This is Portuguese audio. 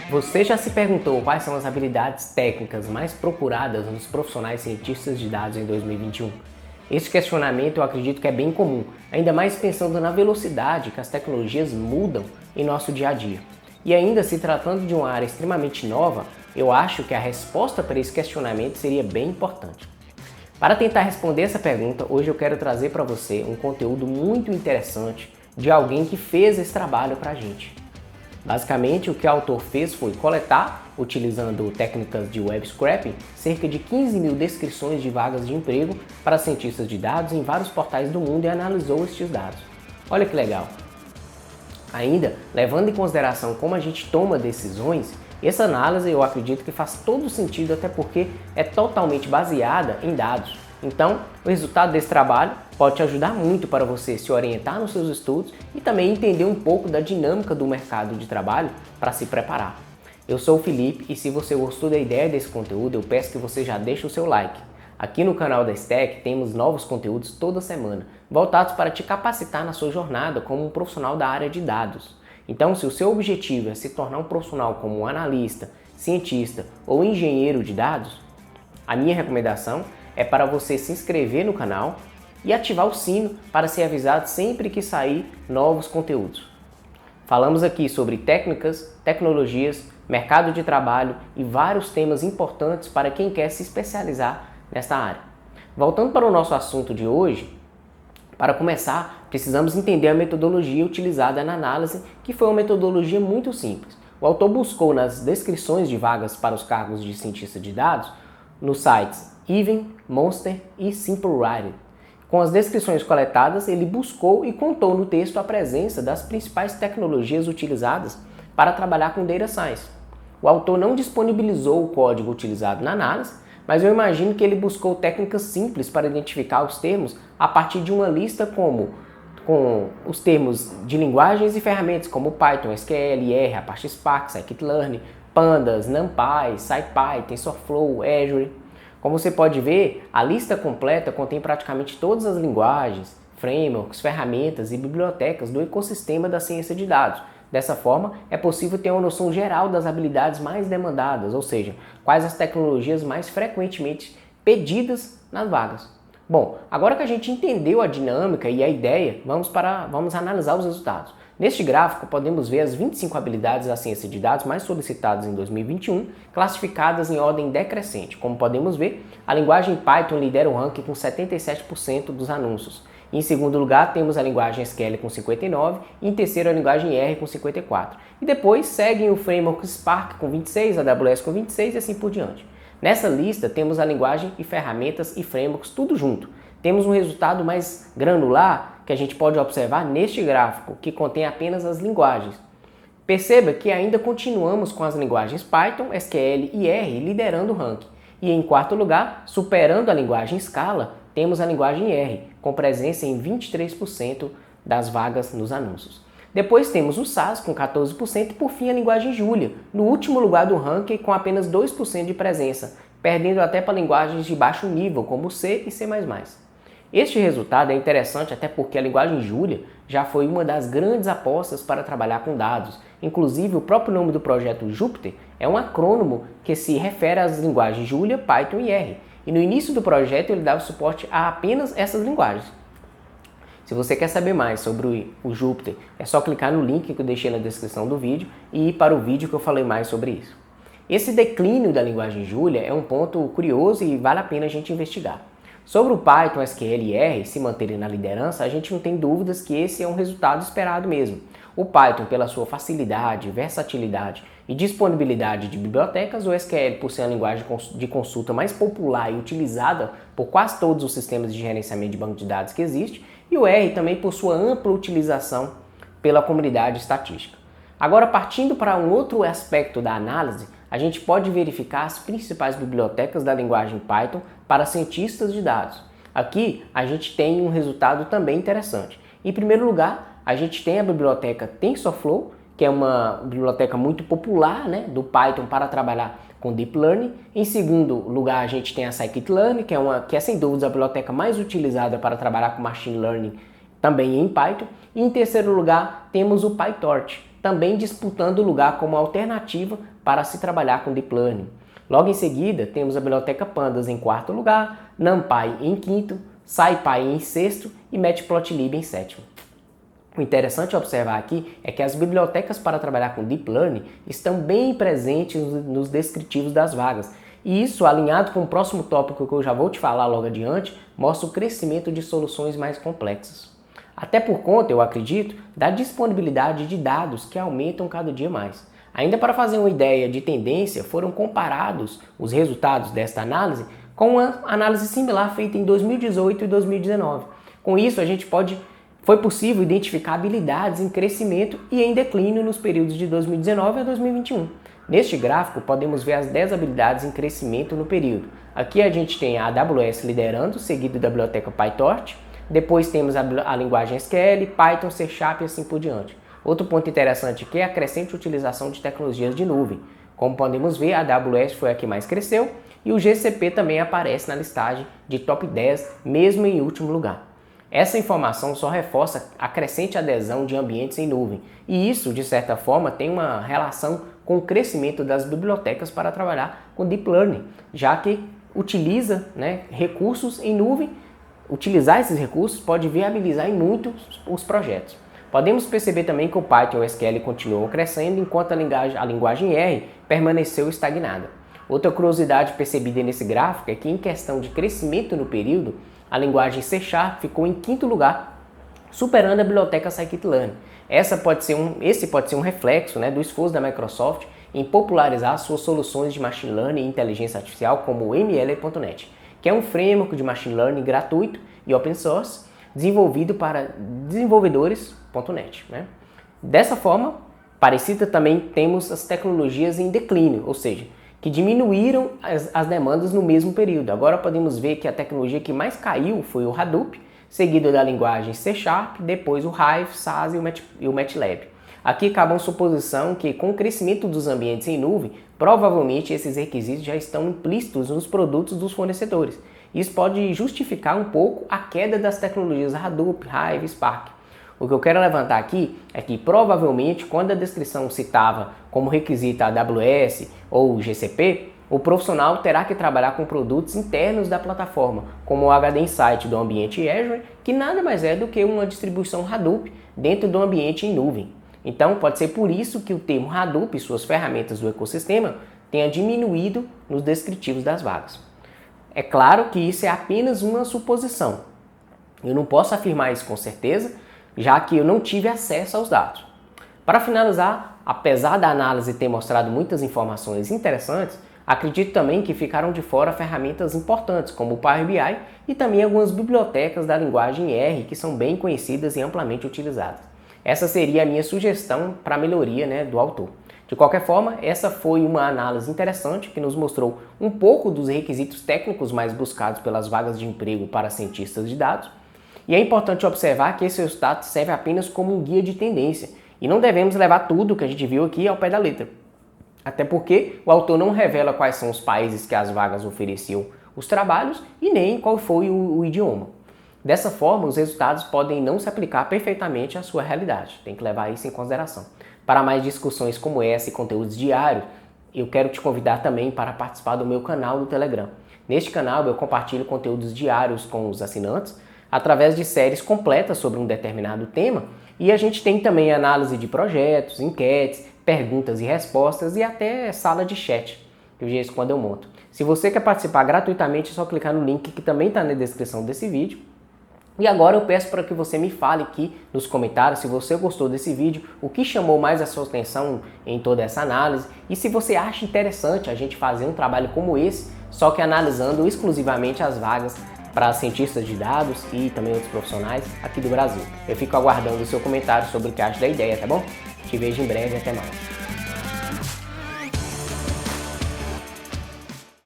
Você já se perguntou quais são as habilidades técnicas mais procuradas nos profissionais cientistas de dados em 2021? Esse questionamento eu acredito que é bem comum, ainda mais pensando na velocidade que as tecnologias mudam em nosso dia a dia. E ainda se tratando de uma área extremamente nova, eu acho que a resposta para esse questionamento seria bem importante. Para tentar responder essa pergunta, hoje eu quero trazer para você um conteúdo muito interessante de alguém que fez esse trabalho para a gente. Basicamente, o que o autor fez foi coletar, utilizando técnicas de web scraping, cerca de 15 mil descrições de vagas de emprego para cientistas de dados em vários portais do mundo e analisou estes dados. Olha que legal! Ainda, levando em consideração como a gente toma decisões, essa análise eu acredito que faz todo sentido, até porque é totalmente baseada em dados. Então, o resultado desse trabalho pode te ajudar muito para você se orientar nos seus estudos e também entender um pouco da dinâmica do mercado de trabalho para se preparar. Eu sou o Felipe e se você gostou da ideia desse conteúdo, eu peço que você já deixe o seu like. Aqui no canal da Stack temos novos conteúdos toda semana, voltados para te capacitar na sua jornada como um profissional da área de dados. Então, se o seu objetivo é se tornar um profissional como um analista, cientista ou engenheiro de dados, a minha recomendação é para você se inscrever no canal e ativar o sino para ser avisado sempre que sair novos conteúdos. Falamos aqui sobre técnicas, tecnologias, mercado de trabalho e vários temas importantes para quem quer se especializar nesta área. Voltando para o nosso assunto de hoje, para começar, precisamos entender a metodologia utilizada na análise, que foi uma metodologia muito simples. O autor buscou nas descrições de vagas para os cargos de cientista de dados nos sites Even, Monster e SimpleWriting. Com as descrições coletadas, ele buscou e contou no texto a presença das principais tecnologias utilizadas para trabalhar com Data Science. O autor não disponibilizou o código utilizado na análise, mas eu imagino que ele buscou técnicas simples para identificar os termos a partir de uma lista com os termos de linguagens e ferramentas como Python, SQL, R, Apache Spark, Scikit-learn, Pandas, NumPy, SciPy, TensorFlow, Azure. Como você pode ver, a lista completa contém praticamente todas as linguagens, frameworks, ferramentas e bibliotecas do ecossistema da ciência de dados. Dessa forma, é possível ter uma noção geral das habilidades mais demandadas, ou seja, quais as tecnologias mais frequentemente pedidas nas vagas. Bom, agora que a gente entendeu a dinâmica e a ideia, vamos analisar os resultados. Neste gráfico, podemos ver as 25 habilidades da ciência de dados mais solicitadas em 2021, classificadas em ordem decrescente. Como podemos ver, a linguagem Python lidera o ranking com 77% dos anúncios. Em segundo lugar, temos a linguagem SQL com 59% e em terceiro a linguagem R com 54%. E depois seguem o framework Spark com 26%, a AWS com 26% e assim por diante. Nessa lista temos a linguagem e ferramentas e frameworks tudo junto. Temos um resultado mais granular que a gente pode observar neste gráfico, que contém apenas as linguagens. Perceba que ainda continuamos com as linguagens Python, SQL e R liderando o ranking. E em quarto lugar, superando a linguagem Scala, temos a linguagem R, com presença em 23% das vagas nos anúncios. Depois temos o SAS com 14% e por fim a linguagem Julia, no último lugar do ranking com apenas 2% de presença, perdendo até para linguagens de baixo nível como C e C++. Este resultado é interessante até porque a linguagem Julia já foi uma das grandes apostas para trabalhar com dados. Inclusive, o próprio nome do projeto Jupyter é um acrônimo que se refere às linguagens Julia, Python e R. E no início do projeto ele dava suporte a apenas essas linguagens. Se você quer saber mais sobre o Jupyter, é só clicar no link que eu deixei na descrição do vídeo e ir para o vídeo que eu falei mais sobre isso. Esse declínio da linguagem Julia é um ponto curioso e vale a pena a gente investigar. Sobre o Python, SQL e R se manterem na liderança, a gente não tem dúvidas que esse é um resultado esperado mesmo. O Python pela sua facilidade, versatilidade e disponibilidade de bibliotecas, o SQL por ser a linguagem de consulta mais popular e utilizada por quase todos os sistemas de gerenciamento de banco de dados que existe, e o R também por sua ampla utilização pela comunidade estatística. Agora, partindo para um outro aspecto da análise, a gente pode verificar as principais bibliotecas da linguagem Python para cientistas de dados. Aqui a gente tem um resultado também interessante. Em primeiro lugar, a gente tem a biblioteca TensorFlow, que é uma biblioteca muito popular, né, do Python para trabalhar com Deep Learning. Em segundo lugar, a gente tem a Scikit-learn, que é sem dúvida a biblioteca mais utilizada para trabalhar com Machine Learning também em Python. E em terceiro lugar, temos o PyTorch, também disputando lugar como alternativa para se trabalhar com Deep Learning. Logo em seguida, temos a Biblioteca Pandas em quarto lugar, NumPy em quinto, SciPy em sexto e Matplotlib em sétimo. O interessante observar aqui é que as bibliotecas para trabalhar com Deep Learning estão bem presentes nos descritivos das vagas. E isso, alinhado com o próximo tópico que eu já vou te falar logo adiante, mostra o crescimento de soluções mais complexas. Até por conta, eu acredito, da disponibilidade de dados que aumentam cada dia mais. Ainda para fazer uma ideia de tendência, foram comparados os resultados desta análise com uma análise similar feita em 2018 e 2019. Com isso, foi possível identificar habilidades em crescimento e em declínio nos períodos de 2019 a 2021. Neste gráfico, podemos ver as 10 habilidades em crescimento no período. Aqui a gente tem a AWS liderando, seguido da biblioteca PyTorch. Depois temos a linguagem SQL, Python, C# e assim por diante. Outro ponto interessante aqui é a crescente utilização de tecnologias de nuvem. Como podemos ver, a AWS foi a que mais cresceu e o GCP também aparece na listagem de top 10, mesmo em último lugar. Essa informação só reforça a crescente adesão de ambientes em nuvem, e isso, de certa forma, tem uma relação com o crescimento das bibliotecas para trabalhar com Deep Learning, já que utiliza recursos em nuvem. Utilizar esses recursos pode viabilizar em muito os projetos. Podemos perceber também que o Python e o SQL continuam crescendo, enquanto a linguagem R permaneceu estagnada. Outra curiosidade percebida nesse gráfico é que, em questão de crescimento no período, a linguagem C# ficou em quinto lugar, superando a biblioteca Scikit-Learn. Esse pode ser um reflexo do esforço da Microsoft em popularizar suas soluções de Machine Learning e Inteligência Artificial, como o ML.NET, que é um framework de Machine Learning gratuito e open source, desenvolvido para desenvolvedores.NET. Dessa forma, parecida também temos as tecnologias em declínio, ou seja, que diminuíram as demandas no mesmo período. Agora podemos ver que a tecnologia que mais caiu foi o Hadoop, seguido da linguagem C#, depois o Hive, SAS e o MATLAB. Aqui cabe uma suposição que, com o crescimento dos ambientes em nuvem, provavelmente esses requisitos já estão implícitos nos produtos dos fornecedores. Isso pode justificar um pouco a queda das tecnologias Hadoop, Hive e Spark. O que eu quero levantar aqui é que, provavelmente, quando a descrição citava como requisito a AWS ou GCP, o profissional terá que trabalhar com produtos internos da plataforma, como o HD Insight do ambiente Azure, que nada mais é do que uma distribuição Hadoop dentro do ambiente em nuvem. Então, pode ser por isso que o termo Hadoop e suas ferramentas do ecossistema tenha diminuído nos descritivos das vagas. É claro que isso é apenas uma suposição. Eu não posso afirmar isso com certeza, já que eu não tive acesso aos dados. Para finalizar, apesar da análise ter mostrado muitas informações interessantes, acredito também que ficaram de fora ferramentas importantes como o Power BI e também algumas bibliotecas da linguagem R que são bem conhecidas e amplamente utilizadas. Essa seria a minha sugestão para a melhoria do autor. De qualquer forma, essa foi uma análise interessante que nos mostrou um pouco dos requisitos técnicos mais buscados pelas vagas de emprego para cientistas de dados. E é importante observar que esse resultado serve apenas como um guia de tendência e não devemos levar tudo que a gente viu aqui ao pé da letra. Até porque o autor não revela quais são os países que as vagas ofereciam os trabalhos e nem qual foi o idioma. Dessa forma, os resultados podem não se aplicar perfeitamente à sua realidade. Tem que levar isso em consideração. Para mais discussões como essa e conteúdos diários, eu quero te convidar também para participar do meu canal do Telegram. Neste canal eu compartilho conteúdos diários com os assinantes, através de séries completas sobre um determinado tema, e a gente tem também análise de projetos, enquetes, perguntas e respostas e até sala de chat, que de vez em quando eu monto. Se você quer participar gratuitamente, é só clicar no link que também está na descrição desse vídeo. E agora eu peço para que você me fale aqui nos comentários se você gostou desse vídeo, o que chamou mais a sua atenção em toda essa análise e se você acha interessante a gente fazer um trabalho como esse, só que analisando exclusivamente as vagas para cientistas de dados e também outros profissionais aqui do Brasil. Eu fico aguardando o seu comentário sobre o que acha da ideia, tá bom? Te vejo em breve, até mais.